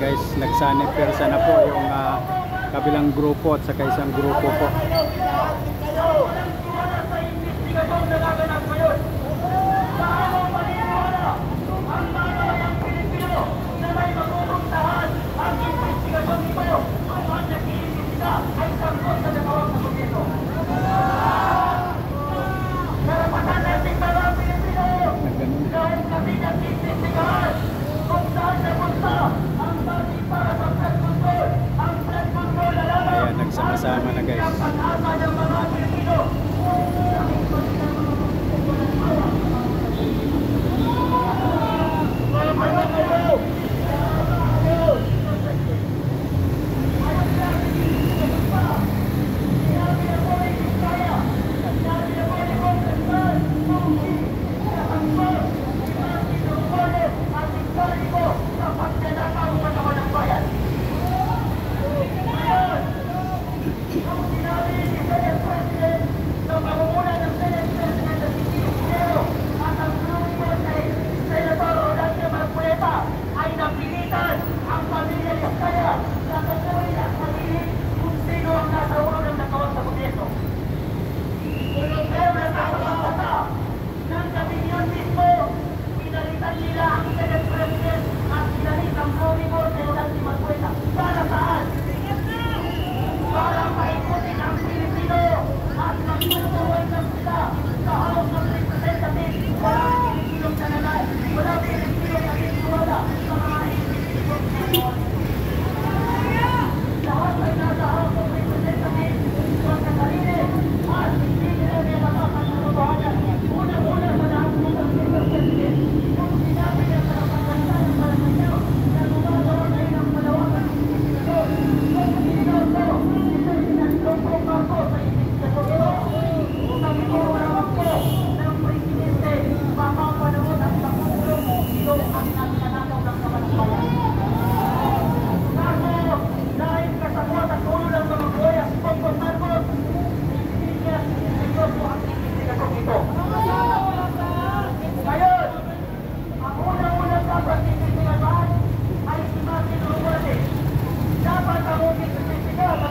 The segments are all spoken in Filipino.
guys, nagsanipirsa na po yung kabilang grupo at saka isang grupo po. Ayan, nagsama-sama na guys.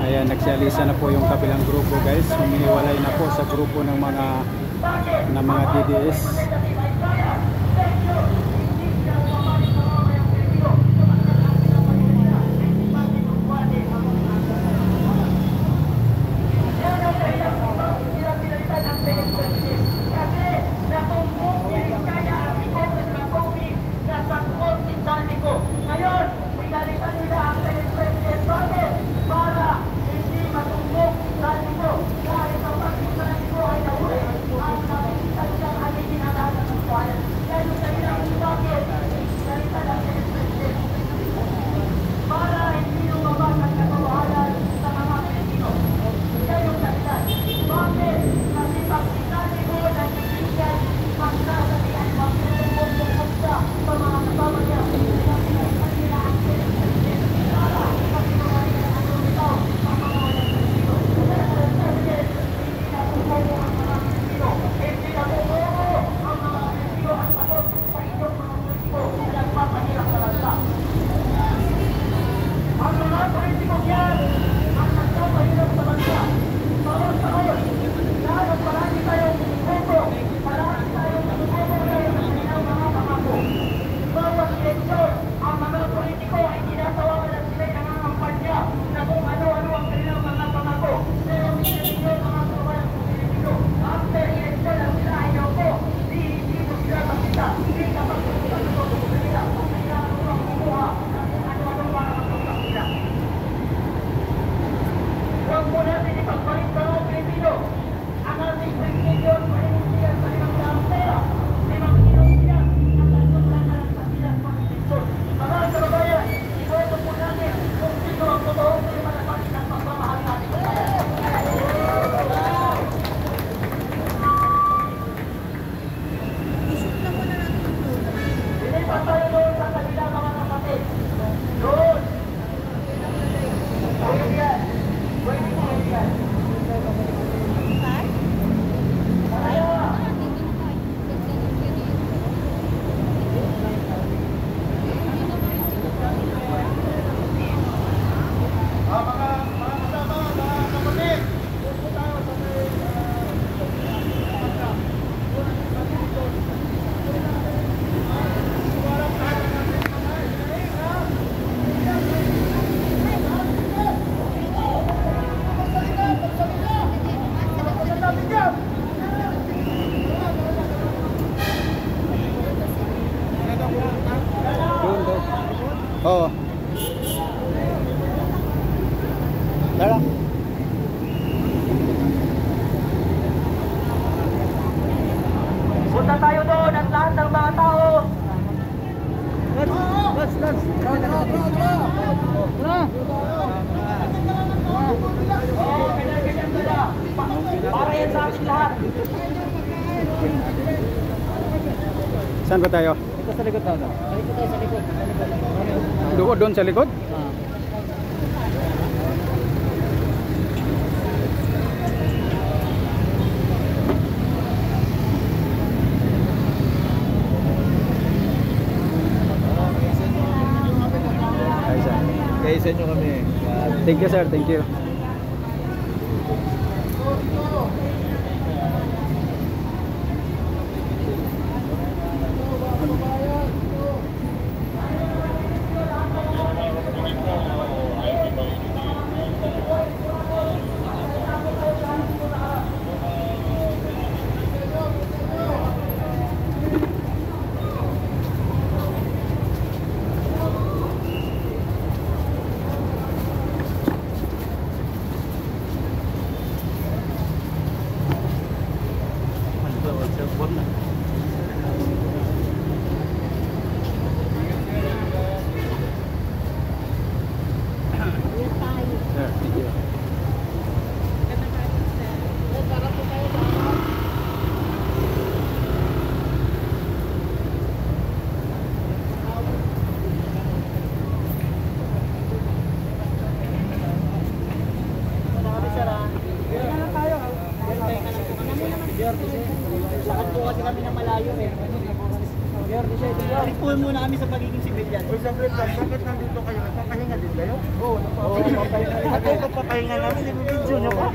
Ayan, nagsialisa na po yung kabilang grupo guys. Humihiwalay na po sa grupo ng mga DDS. Oo. Tara. Punta tayo doon at lahat ng mga tao. Para yan sa ating lahat. Saan ba tayo? Ito sa likod tayo. Sa likod tayo, sa likod. Doon sa likod? Ay, sir. Kaya sa inyo kami. Thank you, sir. Thank you. Sir, thank you. Lakad po kasi kami ng malayo eh. Ripuhin muna kami sa pagiging civilian. Uy, bakit nandito kayo? Nagpapahinga din kayo? Oo, nagpapahinga. Ako magpapahinga namin, i-video nyo pa.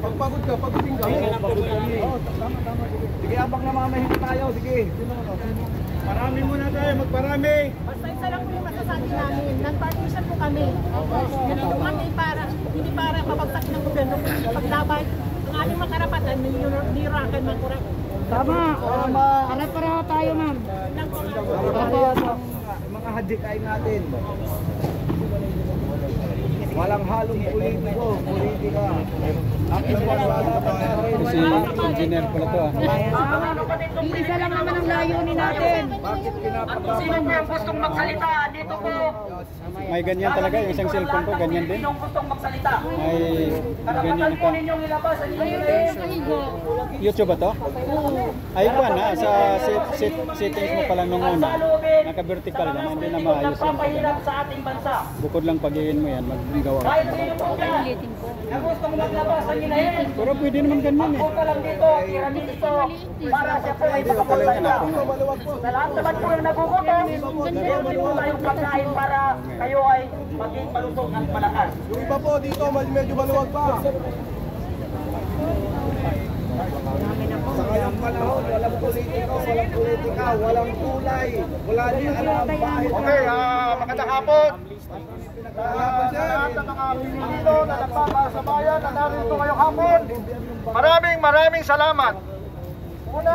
Pagpagod ka, pagudin ka. Oo, tama. Sige, abang na mamahinga tayo, sige. Marami muna tayo, magparami. Basta isa lang po yung masasabi namin. Non-partisan po kami. Nandito kami para, hindi para mapagsak ng gobyerno. Paglaban, ang ating makarapatan, nirakan magkurap. Tama. Para tayo, ma'am. Para mga hadikain natin. Walang halong politika. Si engineer pala to, ah. Isa lang naman ang layunin natin. Bakit Sino po yung gustong magsalita? Dito po. May ganyan talaga, yung isang cellphone ko, ganyan din. Sinong gustong magsalita? May ganyan Karapatan po pa. ninyong ilabas ang inyong YouTube ba to? Ay, pa na. Sa settings mo pa lang nung una. Naka-vertical yan, hindi na maayos yan. nagpapahirap sa ating bansa. Bukod lang pag-iin mo yan, magawa ka. Kahit sino po dyan na gustong maglabas ang inahin. Pero pwede naman ganyan eh. Punta lang dito, tira dito, para siya po ay makapagsalita. Sa lahat naman po yung nagugutom, meron po tayong pagkain para kayo ay maging malusog at malakas. Yung iba po dito, medyo maluwag pa. Sa ngayong panahon, walang politika, walang tulay, wala niya alam bahay. Okay, magandang hapon. Sa lahat ng mga Pilipino na nagpapasa-bayan na narito ngayong hapon, maraming salamat. Una,